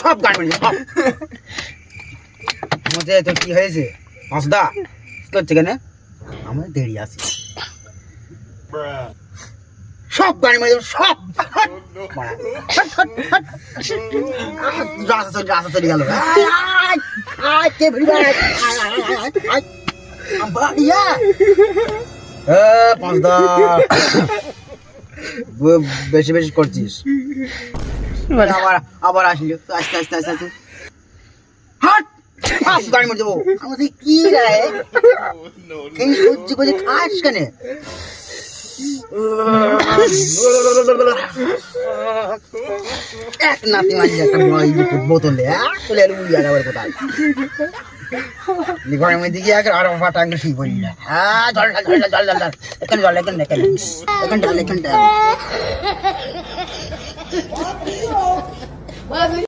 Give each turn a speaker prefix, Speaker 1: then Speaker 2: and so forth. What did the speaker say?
Speaker 1: সব গান মারি সব মজা তো কি হয়েছে মজদা করছে কেন আমার দেরি আছে সব গাড়ি মারি সব রাস্তা চলে গেল বেশি বেশি করছিস আবার আসলি আস্তে আস্তে আস্তে আস্তে হাট গাড়ি মারি দেবো আমাদের কি রে সহ্য করে খাস কেন এক নাতি মাঝে একটা বোতলে চলে এলো উড়িয়ে যাবার কোথায় ঘরের মধ্যে গিয়ে আরো ফাটাঙ্গে শুয়ে পড়ি না হ্যাঁ জল জল জল জল জল এখানে জল এখানে এখানে এখানটা